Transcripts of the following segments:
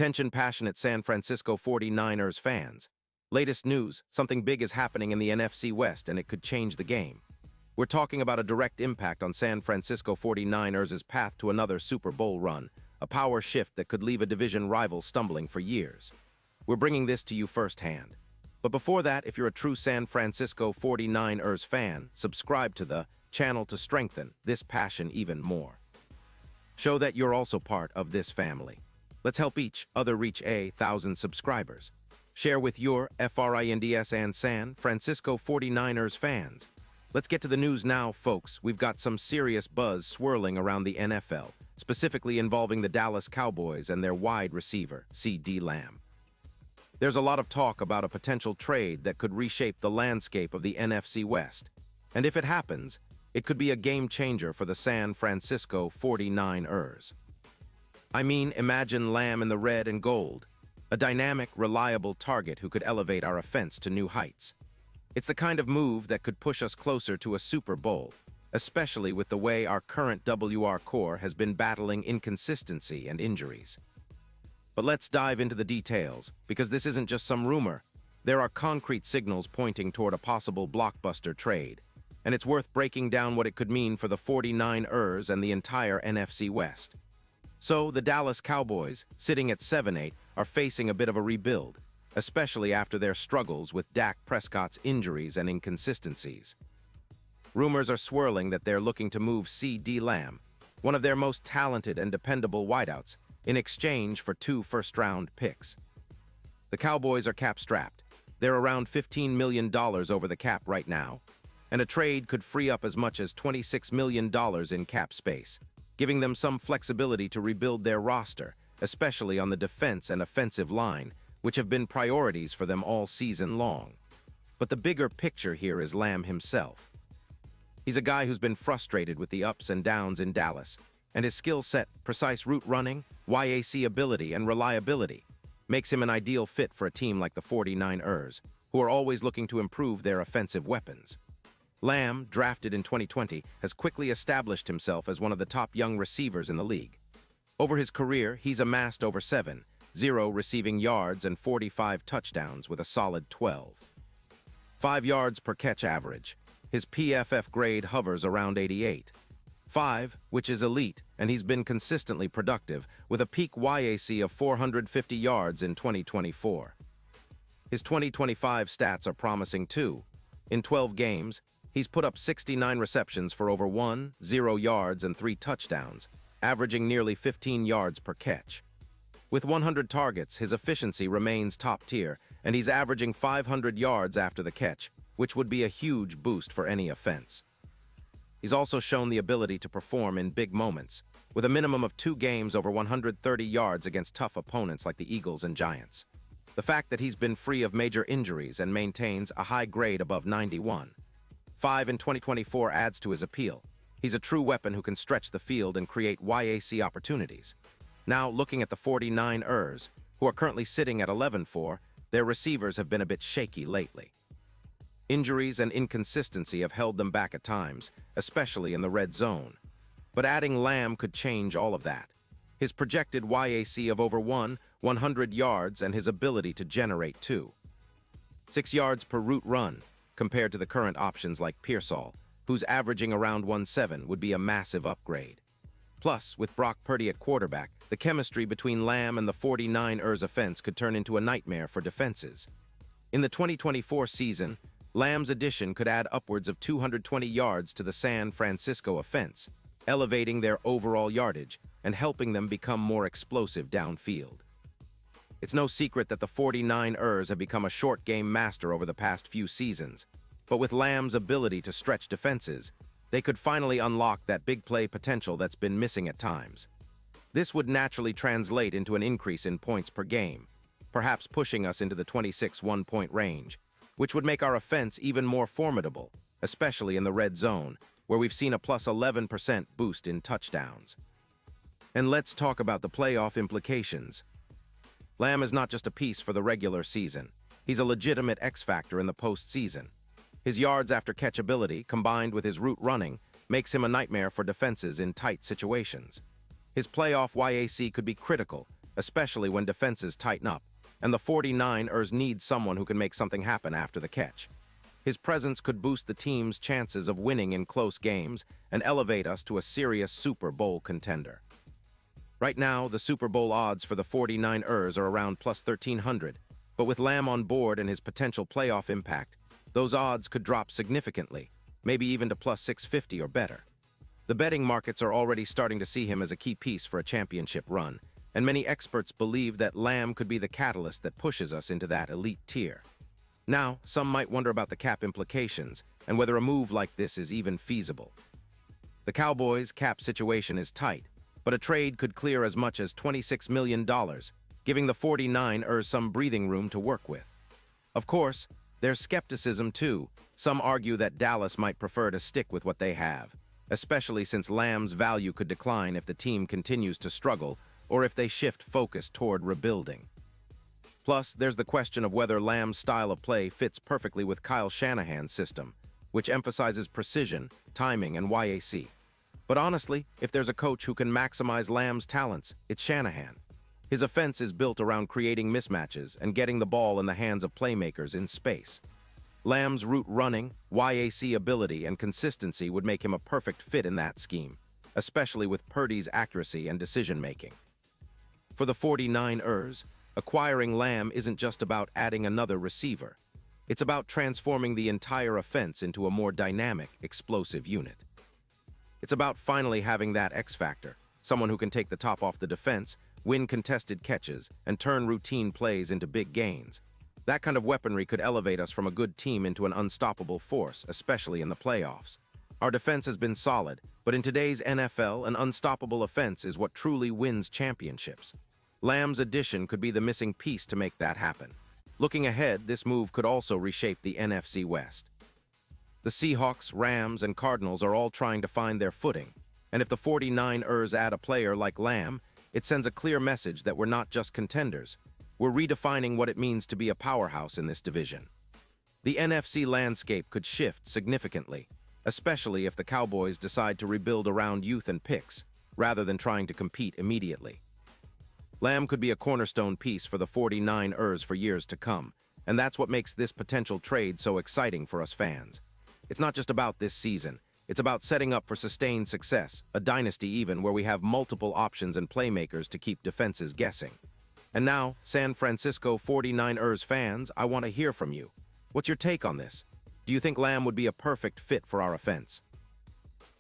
Attention passionate San Francisco 49ers fans. Latest news, something big is happening in the NFC West and it could change the game. We're talking about a direct impact on San Francisco 49ers' path to another Super Bowl run, a power shift that could leave a division rival stumbling for years. We're bringing this to you firsthand. But before that, if you're a true San Francisco 49ers fan, subscribe to the channel to strengthen this passion even more. Show that you're also part of this family. Let's help each other reach 1,000 subscribers. Share with your FRINDS and San Francisco 49ers fans. Let's get to the news now, folks. We've got some serious buzz swirling around the NFL, specifically involving the Dallas Cowboys and their wide receiver, CeeDee Lamb. There's a lot of talk about a potential trade that could reshape the landscape of the NFC West. And if it happens, it could be a game changer for the San Francisco 49ers. I mean, imagine Lamb in the red and gold, a dynamic, reliable target who could elevate our offense to new heights. It's the kind of move that could push us closer to a Super Bowl, especially with the way our current WR core has been battling inconsistency and injuries. But let's dive into the details, because this isn't just some rumor. There are concrete signals pointing toward a possible blockbuster trade, and it's worth breaking down what it could mean for the 49ers and the entire NFC West. So, the Dallas Cowboys, sitting at 7-8, are facing a bit of a rebuild, especially after their struggles with Dak Prescott's injuries and inconsistencies. Rumors are swirling that they're looking to move CeeDee Lamb, one of their most talented and dependable wideouts, in exchange for 2 first-round picks. The Cowboys are cap-strapped. They're around $15 million over the cap right now, and a trade could free up as much as $26 million in cap space, giving them some flexibility to rebuild their roster, especially on the defense and offensive line, which have been priorities for them all season long. But the bigger picture here is Lamb himself. He's a guy who's been frustrated with the ups and downs in Dallas, and his skill set, precise route running, YAC ability, and reliability makes him an ideal fit for a team like the 49ers, who are always looking to improve their offensive weapons. Lamb, drafted in 2020, has quickly established himself as one of the top young receivers in the league. Over his career, he's amassed over 7 receiving yards and 45 touchdowns with a solid 12. 5 yards per catch average. His PFF grade hovers around 88. 5, which is elite, and he's been consistently productive, with a peak YAC of 450 yards in 2024. His 2025 stats are promising too. In 12 games, he's put up 69 receptions for over 0 yards and 3 touchdowns, averaging nearly 15 yards per catch. With 100 targets, his efficiency remains top tier, and he's averaging 500 yards after the catch, which would be a huge boost for any offense. He's also shown the ability to perform in big moments, with a minimum of 2 games over 130 yards against tough opponents like the Eagles and Giants. The fact that he's been free of major injuries and maintains a high grade above 91. 5 in 2024 adds to his appeal. He's a true weapon who can stretch the field and create YAC opportunities. Now, looking at the 49ers, who are currently sitting at 11-4, their receivers have been a bit shaky lately. Injuries and inconsistency have held them back at times, especially in the red zone. But adding Lamb could change all of that. His projected YAC of over 100 yards and his ability to generate 6 yards per route run, compared to the current options like Pearsall, who's averaging around 1.7, would be a massive upgrade. Plus, with Brock Purdy at quarterback, the chemistry between Lamb and the 49ers offense could turn into a nightmare for defenses. In the 2024 season, Lamb's addition could add upwards of 220 yards to the San Francisco offense, elevating their overall yardage and helping them become more explosive downfield. It's no secret that the 49ers have become a short-game master over the past few seasons, but with Lamb's ability to stretch defenses, they could finally unlock that big play potential that's been missing at times. This would naturally translate into an increase in points per game, perhaps pushing us into the 26 one-point range, which would make our offense even more formidable, especially in the red zone, where we've seen a plus 11% boost in touchdowns. And let's talk about the playoff implications. Lamb is not just a piece for the regular season. He's a legitimate X-factor in the postseason. His yards after catch ability, combined with his route running, makes him a nightmare for defenses in tight situations. His playoff YAC could be critical, especially when defenses tighten up, and the 49ers need someone who can make something happen after the catch. His presence could boost the team's chances of winning in close games and elevate us to a serious Super Bowl contender. Right now, the Super Bowl odds for the 49ers are around plus 1,300, but with Lamb on board and his potential playoff impact, those odds could drop significantly, maybe even to plus 650 or better. The betting markets are already starting to see him as a key piece for a championship run, and many experts believe that Lamb could be the catalyst that pushes us into that elite tier. Now, some might wonder about the cap implications and whether a move like this is even feasible. The Cowboys' cap situation is tight, but a trade could clear as much as $26 million, giving the 49ers some breathing room to work with. Of course, there's skepticism too. Some argue that Dallas might prefer to stick with what they have, especially since Lamb's value could decline if the team continues to struggle or if they shift focus toward rebuilding. Plus, there's the question of whether Lamb's style of play fits perfectly with Kyle Shanahan's system, which emphasizes precision, timing, and YAC. But honestly, if there's a coach who can maximize Lamb's talents, it's Shanahan. His offense is built around creating mismatches and getting the ball in the hands of playmakers in space. Lamb's route running, YAC ability, and consistency would make him a perfect fit in that scheme, especially with Purdy's accuracy and decision-making. For the 49ers, acquiring Lamb isn't just about adding another receiver. It's about transforming the entire offense into a more dynamic, explosive unit. It's about finally having that X factor, someone who can take the top off the defense, win contested catches, and turn routine plays into big gains. That kind of weaponry could elevate us from a good team into an unstoppable force, especially in the playoffs. Our defense has been solid, but in today's NFL, an unstoppable offense is what truly wins championships. Lamb's addition could be the missing piece to make that happen. Looking ahead, this move could also reshape the NFC West. The Seahawks, Rams, and Cardinals are all trying to find their footing, and if the 49ers add a player like Lamb, it sends a clear message that we're not just contenders. We're redefining what it means to be a powerhouse in this division. The NFC landscape could shift significantly, especially if the Cowboys decide to rebuild around youth and picks, rather than trying to compete immediately. Lamb could be a cornerstone piece for the 49ers for years to come, and that's what makes this potential trade so exciting for us fans. It's not just about this season. It's about setting up for sustained success, a dynasty even, where we have multiple options and playmakers to keep defenses guessing. And now, San Francisco 49ers fans, I want to hear from you. What's your take on this? Do you think Lamb would be a perfect fit for our offense?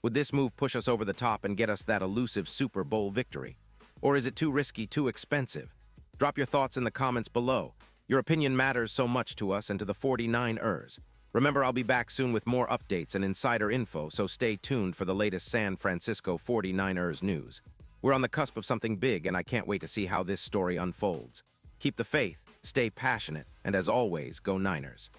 Would this move push us over the top and get us that elusive Super Bowl victory? Or is it too risky, too expensive? Drop your thoughts in the comments below. Your opinion matters so much to us and to the 49ers. Remember, I'll be back soon with more updates and insider info, so stay tuned for the latest San Francisco 49ers news. We're on the cusp of something big, and I can't wait to see how this story unfolds. Keep the faith, stay passionate, and as always, go Niners.